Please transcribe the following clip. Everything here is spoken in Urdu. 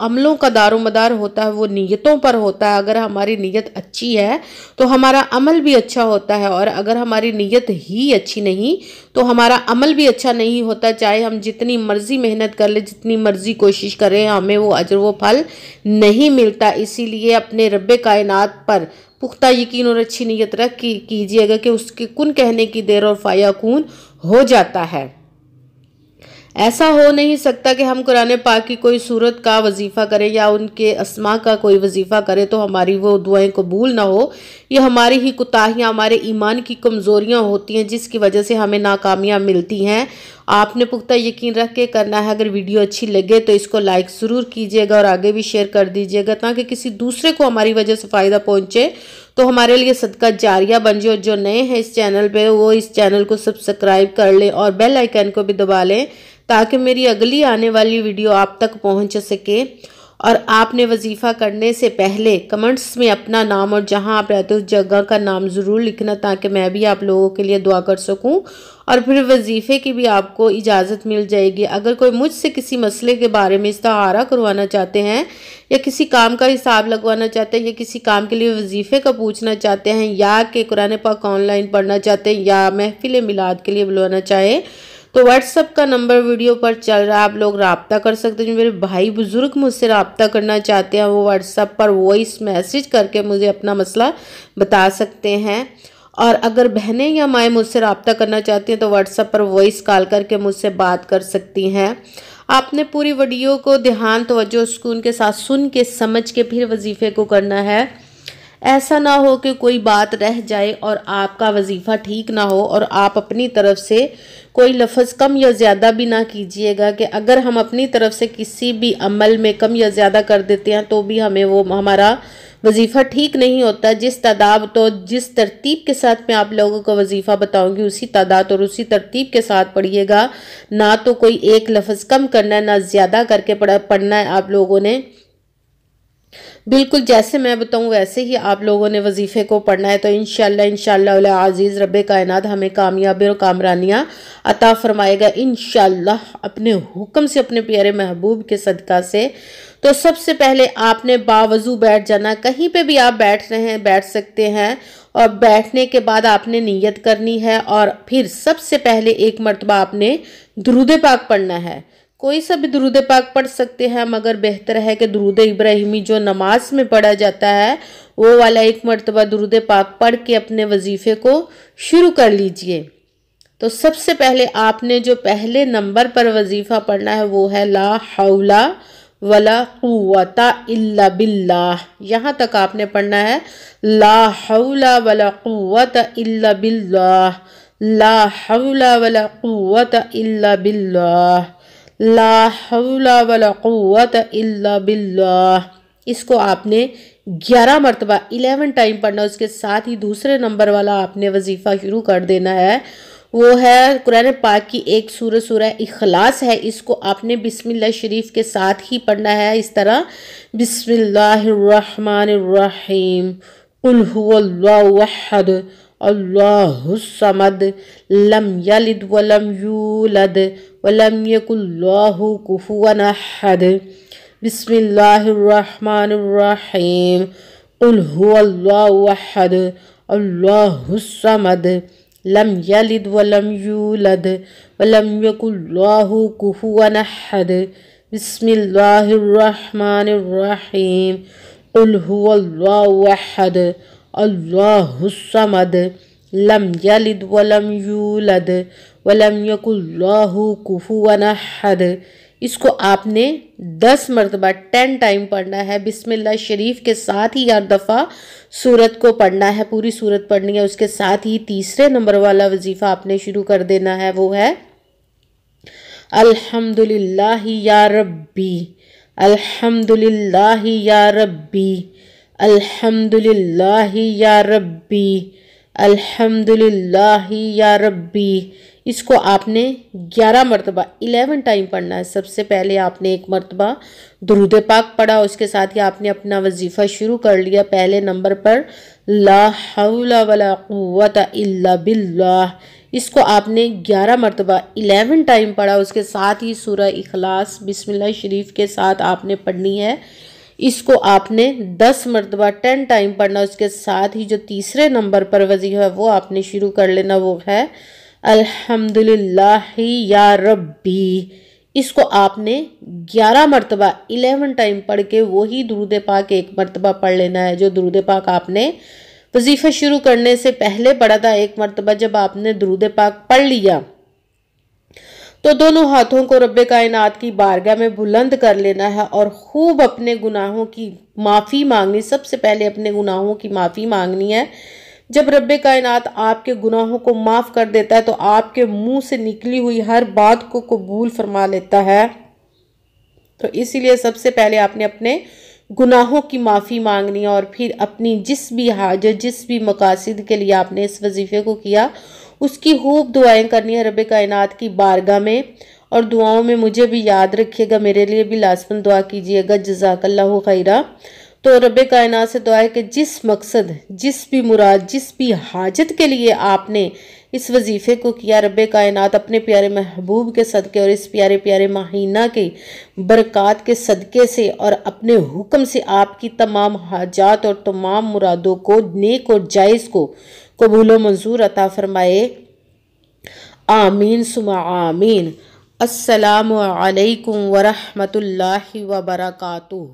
عملوں کا دار و مدار ہوتا ہے وہ نیتوں پر ہوتا ہے۔ اگر ہماری نیت اچھی ہے تو ہمارا عمل بھی اچھا ہوتا ہے، اور اگر ہماری نیت ہی اچھی نہیں تو ہمارا عمل بھی اچھا نہیں ہوتا۔ چاہے ہم جتنی مرضی محنت کر لیں، جتنی مرضی کوشش کریں، ہمیں وہ اجر و پھل نہیں ملتا۔ اسی لیے اپنے رب کائنات پر پختہ یقین اور اچھی نیت رکھ کیجئے گا کہ اس کے کن کہنے کی دیر اور فیکون ہو جاتا ہے۔ ایسا ہو نہیں سکتا کہ ہم قرآن پاک کی کوئی سورت کا وظیفہ کریں یا ان کے اسماء کا کوئی وظیفہ کریں تو ہماری وہ دعائیں قبول نہ ہو۔ یہ ہماری ہی کوتاہیاں، ہمارے ایمان کی کمزوریاں ہوتی ہیں جس کی وجہ سے ہمیں ناکامیاں ملتی ہیں۔ آپ نے پختہ یقین رکھ کے کرنا ہے۔ اگر ویڈیو اچھی لگے تو اس کو لائک ضرور کیجیے گا اور آگے بھی شیئر کر دیجیے گا تاکہ کسی دوسرے کو ہماری وجہ سے فائدہ پہنچے تو ہمارے لیے صدقہ جاریہ بن جائے۔ جو نئے ہیں اس چینل پہ وہ اس چینل کو سبسکرائب کر لیں اور بیل آئیکن کو بھی دبا لیں تاکہ میری اگلی آنے والی ویڈیو آپ تک پہنچ سکے۔ اور آپ نے وظیفہ کرنے سے پہلے کمنٹس میں اپنا نام اور جہاں آپ رہتے اس جگہ کا نام ضرور لکھنا تاکہ میں بھی آپ لوگوں کے لیے دعا کر سکوں، اور پھر وظیفے کی بھی آپ کو اجازت مل جائے گی۔ اگر کوئی مجھ سے کسی مسئلے کے بارے میں استخارہ کروانا چاہتے ہیں یا کسی کام کا حساب لگوانا چاہتے ہیں یا کسی کام کے لیے وظیفے کا پوچھنا چاہتے ہیں یا کہ قرآن پاک آن لائن پڑھنا چاہتے ہیں یا محفل میلاد کے لیے بلوانا چاہیں تو واٹس ایپ کا نمبر ویڈیو پر چل رہا ہے، آپ لوگ رابطہ کر سکتے ہیں۔ جو میرے بھائی بزرگ مجھ سے رابطہ کرنا چاہتے ہیں وہ واٹس ایپ پر وائس میسج کر کے مجھے اپنا مسئلہ بتا سکتے ہیں، اور اگر بہنیں یا مائیں مجھ سے رابطہ کرنا چاہتی ہیں تو واٹس ایپ پر وائس کال کر کے مجھ سے بات کر سکتی ہیں۔ آپ نے پوری ویڈیو کو دھیان، توجہ، سکون کے ساتھ سن کے سمجھ کے پھر وظیفے کو کرنا ہے۔ ایسا نہ ہو کہ کوئی بات رہ جائے اور آپ کا وظیفہ ٹھیک نہ ہو اور آپ اپنی طرف سے کوئی لفظ کم یا زیادہ بھی نہ کیجئے گا، کہ اگر ہم اپنی طرف سے کسی بھی عمل میں کم یا زیادہ کر دیتے ہیں تو بھی ہمیں وہ ہمارا وظیفہ ٹھیک نہیں ہوتا۔ جس تعداد تو جس ترتیب کے ساتھ میں آپ لوگوں کو وظیفہ بتاؤں گی اسی تعداد اور اسی ترتیب کے ساتھ پڑھیے گا، نہ تو کوئی ایک لفظ کم کرنا ہے نہ زیادہ کر کے پڑھنا ہے۔ آپ لوگوں نے بالکل جیسے میں بتاؤں ویسے ہی آپ لوگوں نے وظیفے کو پڑھنا ہے۔ تو انشاءاللہ العزیز رب کائنات ہمیں کامیابی اور کامرانیاں عطا فرمائے گا انشاءاللہ اپنے حکم سے، اپنے پیارے محبوب کے صدقہ سے۔ تو سب سے پہلے آپ نے باوضو بیٹھ جانا، کہیں پہ بھی آپ بیٹھ رہے ہیں بیٹھ سکتے ہیں، اور بیٹھنے کے بعد آپ نے نیت کرنی ہے، اور پھر سب سے پہلے ایک مرتبہ آپ نے درود پاک پڑھنا ہے۔ کوئی سا بھی درود پاک پڑھ سکتے ہیں، مگر بہتر ہے کہ درود ابراہیمی جو نماز میں پڑھا جاتا ہے وہ والا ایک مرتبہ درود پاک پڑھ کے اپنے وظیفے کو شروع کر لیجئے۔ تو سب سے پہلے آپ نے جو پہلے نمبر پر وظیفہ پڑھنا ہے وہ ہے لا حول ولا قوت الا باللہ۔ یہاں تک آپ نے پڑھنا ہے لا حول ولا قوت الا باللہ، لا حول ولا قوت الا باللہ، لا حول ولا قوت الا باللہ۔ اس کو آپ نے 11 مرتبہ 11 ٹائم پڑھنا۔ اس کے ساتھ ہی دوسرے نمبر والا آپ نے وظیفہ شروع کر دینا ہے، وہ ہے قرآن پاک کی ایک سورہ اخلاص ہے۔ اس کو آپ نے بسم اللہ شریف کے ساتھ ہی پڑھنا ہے، اس طرح بسم اللہ الرحمن الرحیم، قل هو اللہ احد اللہ الصمد لم یلد ولم یولد ولم یکن له کفوا احد، بسم اللہ الرحمن الرحیم، قل هو اللہ احد اللہ الصمد لم یلد ولم یولد ولم یکن له کفوا احد، بسم اللہ الرحمن الرحیم، قل هو اللہ احد اللہ الصمد لم یلد ولم یولد ولم یکن له کفوا احد۔ اس کو آپ نے 10 مرتبہ 10 ٹائم پڑھنا ہے۔ بسم اللہ شریف کے ساتھ ہی ہر دفعہ سورت کو پڑھنا ہے، پوری سورت پڑھنی ہے۔ اس کے ساتھ ہی تیسرے نمبر والا وظیفہ آپ نے شروع کر دینا ہے، وہ ہے الحمدللہ یا ربی، الحمدللہ یا ربی، الحمدللہ یا ربی، الحمدللہ یا ربی۔ اس کو آپ نے 11 مرتبہ 11 ٹائم پڑھنا ہے۔ سب سے پہلے آپ نے ایک مرتبہ درود پاک پڑھا، اس کے ساتھ ہی آپ نے اپنا وظیفہ شروع کر لیا پہلے نمبر پر لا حول ولا قوت الا باللہ۔ اس کو آپ نے 11 مرتبہ 11 ٹائم پڑھا، اس کے ساتھ ہی سورہ اخلاص بسم اللہ شریف کے ساتھ آپ نے پڑھنی ہے۔ اس کو آپ نے 10 مرتبہ 10 ٹائم پڑھنا، اس کے ساتھ ہی جو تیسرے نمبر پر وظیفہ ہے وہ آپ نے شروع کر لینا، وہ ہے الحمدللہ یا ربی۔ اس کو آپ نے 11 مرتبہ 11 ٹائم پڑھ کے وہی درود پاک 1 مرتبہ پڑھ لینا ہے، جو درود پاک آپ نے وظیفہ شروع کرنے سے پہلے پڑھا تھا 1 مرتبہ۔ جب آپ نے درود پاک پڑھ لیا تو دونوں ہاتھوں کو رب کائنات کی بارگاہ میں بلند کر لینا ہے اور خوب اپنے گناہوں کی معافی مانگنی، سب سے پہلے اپنے گناہوں کی معافی مانگنی ہے۔ جب رب کائنات آپ کے گناہوں کو معاف کر دیتا ہے تو آپ کے منہ سے نکلی ہوئی ہر بات کو قبول فرما لیتا ہے، تو اسی لیے سب سے پہلے آپ نے اپنے گناہوں کی معافی مانگنی ہے، اور پھر اپنی جس بھی حاجت، جس بھی مقاصد کے لیے آپ نے اس وظیفے کو کیا اس کی خوب دعائیں کرنی ہے رب کائنات کی بارگاہ میں، اور دعاؤں میں مجھے بھی یاد رکھیے گا، میرے لیے بھی لازماً دعا کیجیے گا، جزاک اللہ خیرہ۔ تو رب کائنات سے دعا ہے کہ جس مقصد، جس بھی مراد، جس بھی حاجت کے لیے آپ نے اس وظیفے کو کیا، رب کائنات اپنے پیارے محبوب کے صدقے اور اس پیارے پیارے مہینہ کے برکات کے صدقے سے اور اپنے حکم سے آپ کی تمام حاجات اور تمام مرادوں کو نیک اور جائز کو قبول و منظور عطا فرمائے، آمین ثم آمین۔ السلام علیکم ورحمۃ اللہ وبرکاتہ۔